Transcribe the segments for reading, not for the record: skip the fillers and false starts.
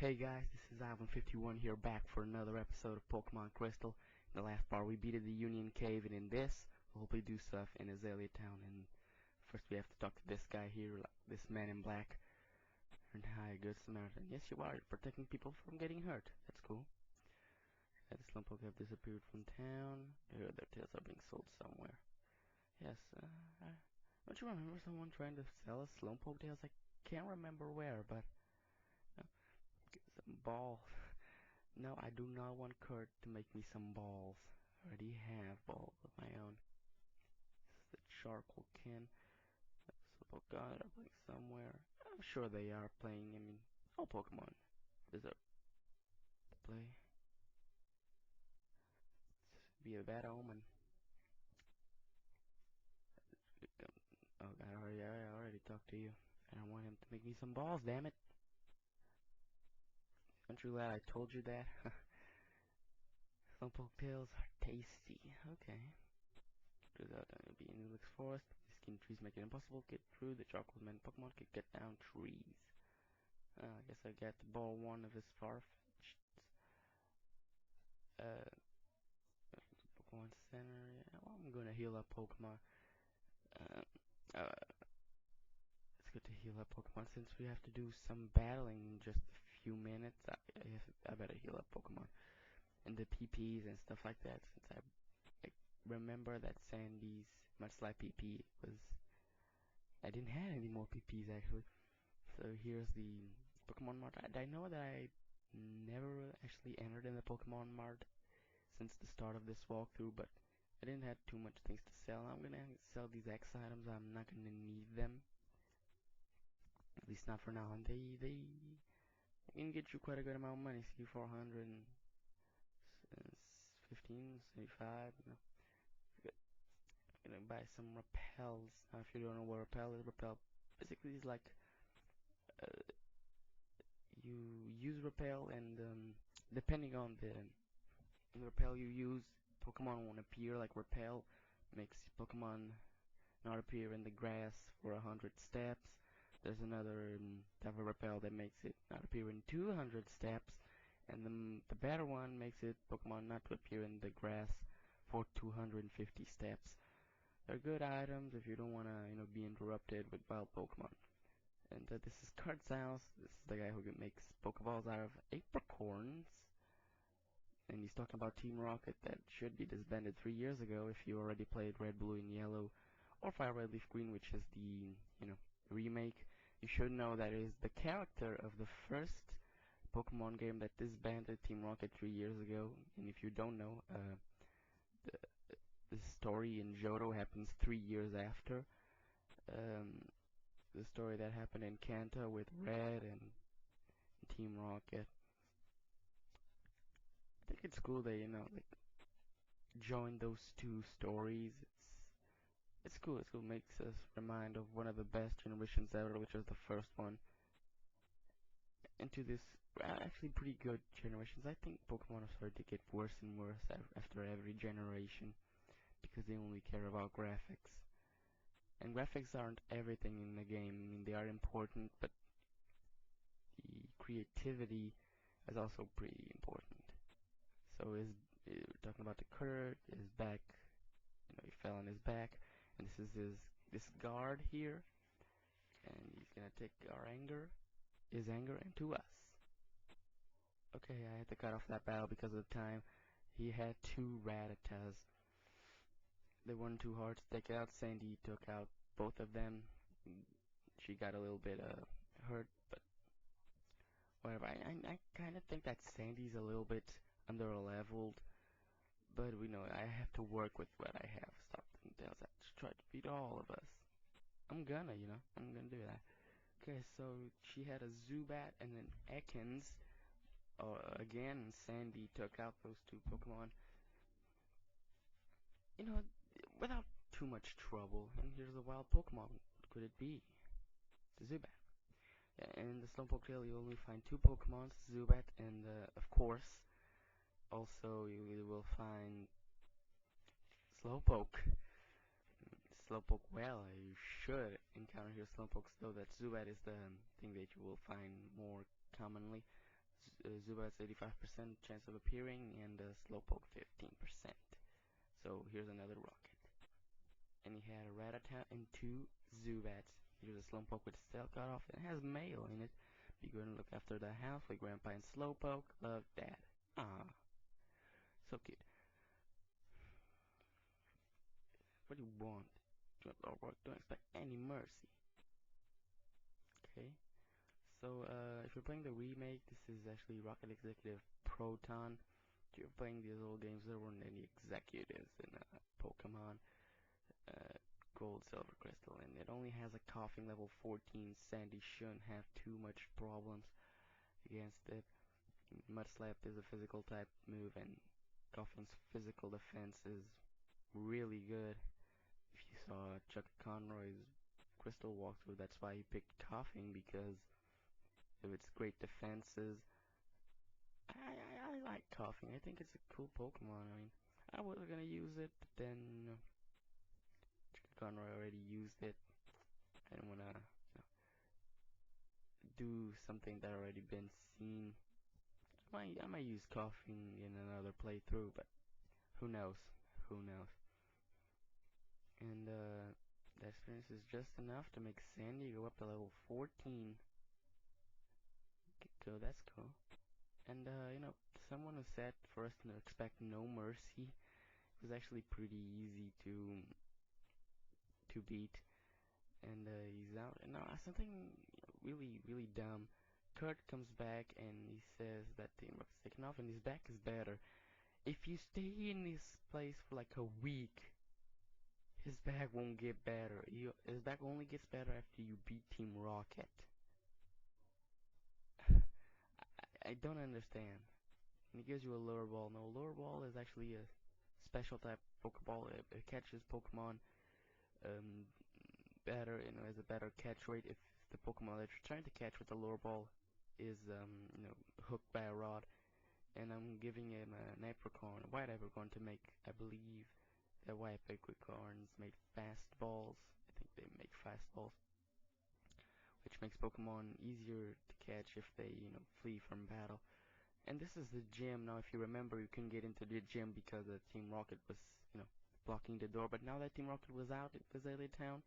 Hey guys, this is Ivan51 here back for another episode of Pokemon Crystal. In the last part we beat the Union Cave, and in this we'll hopefully do stuff in Azalea Town. And first we have to talk to this guy here, this man in black. And hi, good Samaritan. Yes, you are protecting people from getting hurt. That's cool. The Slowpoke have disappeared from town. Their tails are being sold somewhere. Yes, don't you remember someone trying to sell us Slowpoke tails? I can't remember where, but get some balls. No, I do not want Kurt to make me some balls. I already have balls of my own. This is the charcoal can. So God, are playing somewhere. I'm sure they are playing. I mean, all Pokemon deserve to play. It's be a bad omen. Oh God, I already talked to you. And I want him to make me some balls. Damn it! Aren't you glad I told you that? Some tails are tasty. Okay. It'll be in Helix Forest. The skin trees make it impossible to get through. The charcoal man Pokemon can get down trees. I guess I got to ball one of his far-fetched. Uh, Pokemon Center. Yeah, well, I'm gonna heal up Pokemon. Uh, it's good to heal up Pokemon since we have to do some battling in just a few minutes. I better heal up Pokemon and the PPs and stuff like that, since I remember that Sandy's Mudslide PP was. I didn't have any more PPs actually. So here's the Pokemon Mart. I know that I never actually entered in the Pokemon Mart since the start of this walkthrough, but I didn't have too much things to sell. I'm gonna sell these X items. I'm not gonna need them, at least not for now. And they can get you quite a good amount of money. See, 400 and 15, 75. You know, I'm gonna buy some repels. Now, if you don't know what repel basically is like. You use repel, and depending on the repel you use, Pokemon won't appear. Like repel makes Pokemon not appear in the grass for 100 steps. There's another type of repel that makes it not appear in 200 steps, and the better one makes it Pokemon not to appear in the grass for 250 steps. They're good items if you don't want to, be interrupted with wild Pokemon. And this is Kurt's house. This is the guy who makes Pokeballs out of apricorns. And he's talking about Team Rocket that should be disbanded 3 years ago if you already played Red, Blue, and Yellow, or Fire Red, Leaf, Green, which is the, remake. You should know that it is the character of the first Pokemon game that disbanded Team Rocket 3 years ago. And if you don't know, the, the story in Johto happens 3 years after. The story that happened in Kanto with Red and Team Rocket. I think it's cool they, like join those two stories. It's cool. It's cool. Makes us remind of one of the best generations ever, which was the first one, into this actually pretty good generations. I think Pokemon are starting to get worse and worse after every generation because they only care about graphics. And graphics aren't everything in the game. I mean, they are important, but the creativity is also pretty important. So we're talking about the Kurt, his back, he fell on his back, and this is this guard here, and he's gonna take his anger into us. Okay, I had to cut off that battle because of the time. He had two Rattatas. They weren't too hard to take out. Sandy took out both of them. She got a little bit hurt, but whatever. I kind of think that Sandy's a little bit under-leveled, but we know I have to work with what I have. Stop and tell that to try to beat all of us. I'm gonna do that. Okay, so she had a Zubat and an Ekans. Again, Sandy took out those two Pokemon. Without too much trouble. And here's a wild Pokemon. What could it be? It's a Zubat. In the Slowpoke Trail, you only find two Pokemon, Zubat and, of course, also you will find Slowpoke. Slowpoke, well, you should encounter here Slowpokes, though that Zubat is the thing that you will find more commonly. Zubat's 85% chance of appearing, and Slowpoke 15%. So here's another rocket. And he had a Rattata and 2 Zubats. Here's a Slowpoke with tail cut off. It has mail in it. Be good and look after the house with Grandpa and Slowpoke. Love, Dad. Ah, so cute. What do you want? Don't expect any mercy. Okay. So, if you're playing the remake, this is actually Rocket Executive Proton. If you're playing these old games, there weren't any executives in Pokemon Gold, Silver, Crystal, and it only has a coughing level 14. Sandy shouldn't have too much problems against it. Mud Slap is a physical type move, and Coughing's physical defense is really good. If you saw Chuck Conroy's Crystal walkthrough, that's why he picked Coughing, because of its great defenses. I like Coughing. I think it's a cool Pokemon. I mean, I was gonna use it, but then Chuck Conroy already used it. I didn't wanna do something that already been seen. I might use Coughing in another playthrough, but who knows? Who knows? And the experience is just enough to make Sandy go up to level 14. So that's cool. And someone who said for us to expect no mercy was actually pretty easy to beat. And he's out. And now something really dumb. Kurt comes back and he says that Teamwork's taken off and his back is better. If you stay in this place for like a week, his back won't get better. His back only gets better after you beat Team Rocket. I don't understand. And he gives you a lure ball. No, lure ball is actually a special type Pokeball. It catches Pokemon better, has a better catch rate if the Pokemon that you're trying to catch with the lure ball is hooked by a rod. And I'm giving him an apricorn, a white apricorn, to make, I believe, the white apricorns make fast balls. I think they make fast balls, which makes Pokemon easier to catch if they, flee from battle. And this is the gym. Now, if you remember, you couldn't get into the gym because Team Rocket was, blocking the door. But now that Team Rocket was out at Azalea Town,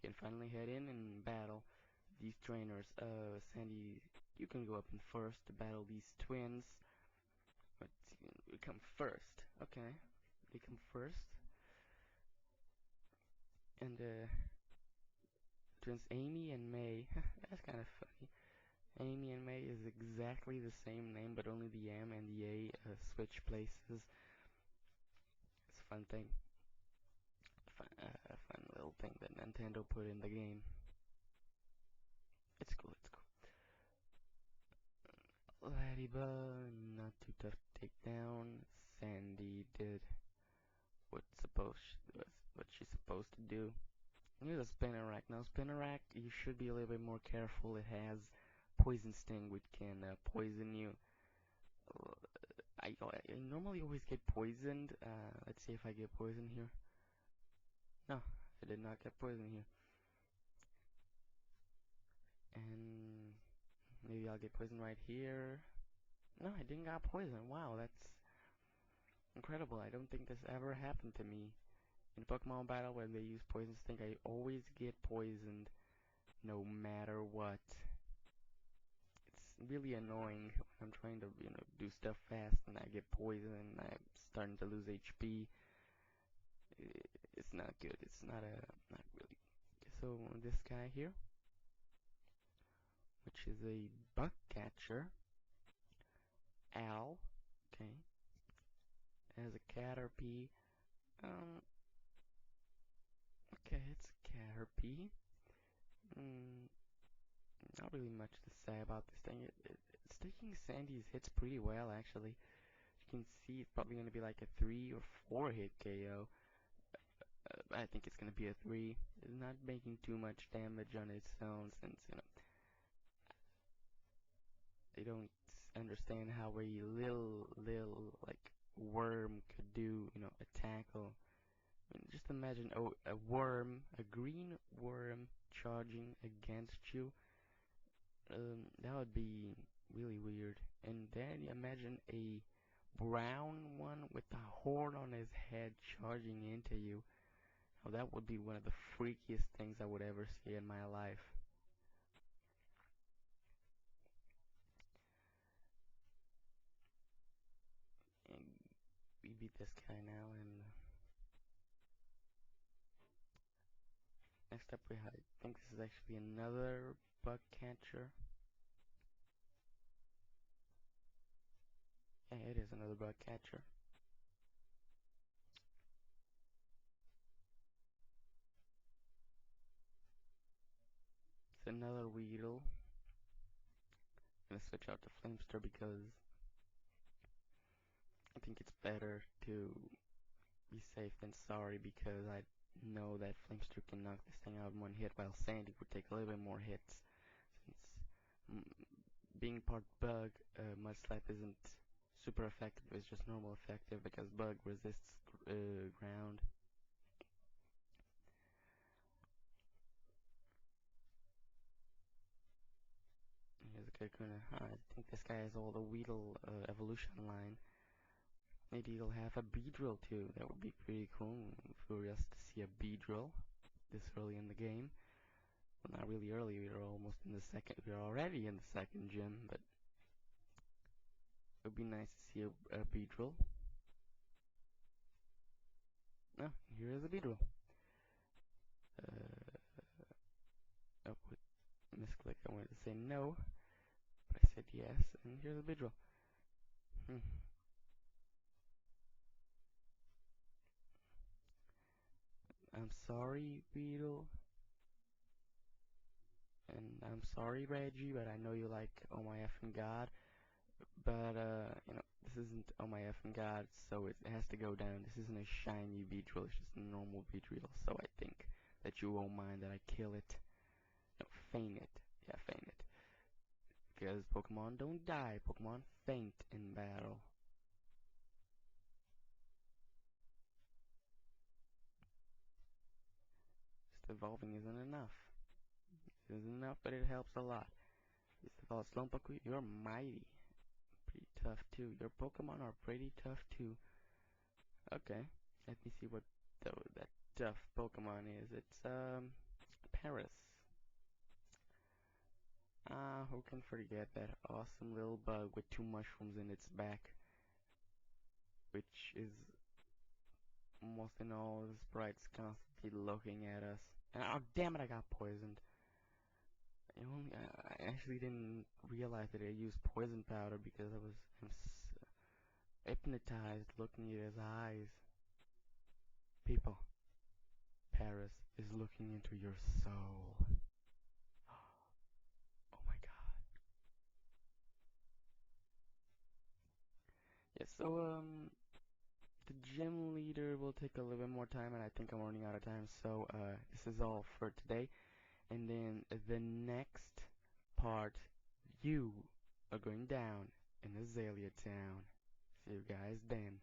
you can finally head in and battle these trainers. Sandy, you can go up in first to battle these twins. But we come first. Okay, they come first. And twins Amy and May. That's kind of funny. Amy and May is exactly the same name, but only the M and the A switch places. It's a fun thing. A fun little thing that Nintendo put in the game. It's cool, it's cool. Ladybug, not too tough to take down. Sandy did what she's supposed to do. Here's a Spinnerack. Now Spinnerack, you should be a little bit more careful. It has Poison Sting, which can poison you. I normally always get poisoned. Let's see if I get poisoned here. No, I did not get poisoned here. And maybe I'll get poisoned right here. No, I didn't get poisoned. Wow, that's incredible. I don't think this ever happened to me. In Pokemon Battle, when they use Poison Sting, I always get poisoned, no matter what. It's really annoying when I'm trying to, do stuff fast and I get poisoned and I'm starting to lose HP. It's not good. It's not really. So this guy here, which is a bug catcher, Al, okay, has a Caterpie. Okay, it's a Caterpie. Not really much to say about this thing. It's taking Sandy's hits pretty well, actually. You can see it's probably going to be like a 3 or 4 hit KO. I think it's going to be a 3. It's not making too much damage on its own, since, they don't understand how a little, like, worm could do, a tackle. I mean, just imagine a worm, a green worm charging against you. That would be really weird. And then you imagine a brown one with a horn on his head charging into you. Oh, that would be one of the freakiest things I would ever see in my life. And we beat this guy now, and next up we have, I think this is actually another bug catcher. Yeah, it is another bug catcher. It's another Weedle. I'm gonna switch out to Flamester because I think it's better to be safe than sorry, because I know that Flamester can knock this thing out in one hit, while Sandy would take a little bit more hits. Since being part bug, Mud Slap isn't super effective, it's just normal effective because bug resists ground. Here's a Kakuna. I think this guy has all the Weedle evolution line. Maybe he'll have a Beedrill too. That would be pretty cool if we were just to see a Beedrill this early in the game. Well, not really early. We are almost in the second. We are already in the second gym, but it would be nice to see a Beedrill. Oh, here is a Beedrill. Oh, misclick. I wanted to say no, but I said yes, and here's a Beedrill. Hmm. I'm sorry, Beetle. And I'm sorry, Reggie, but I know you like Oh My Effing God. But, this isn't Oh My Effing God, so it has to go down. This isn't a shiny Beedrill, it's just a normal Beedrill. So I think that you won't mind that I kill it. No, feign it. Yeah, feign it. Because Pokemon don't die, Pokemon faint in battle. Just evolving isn't enough. It isn't enough, but it helps a lot. Just evolve Slowpoke, you're mighty. Pretty tough too. Your Pokemon are pretty tough too. Okay, let me see what that tough Pokemon is. It's Paris. Ah, who can forget that awesome little bug with two mushrooms in its back, which is almost in all the sprites constantly looking at us. And oh damn it, I got poisoned. I actually didn't realize that I used poison powder because I was hypnotized looking at his eyes. People, Paris is looking into your soul. Oh my god. Yeah, so the gym leader will take a little bit more time, and I think I'm running out of time, so this is all for today. And then the next part, you are going down in Azalea Town. See you guys then.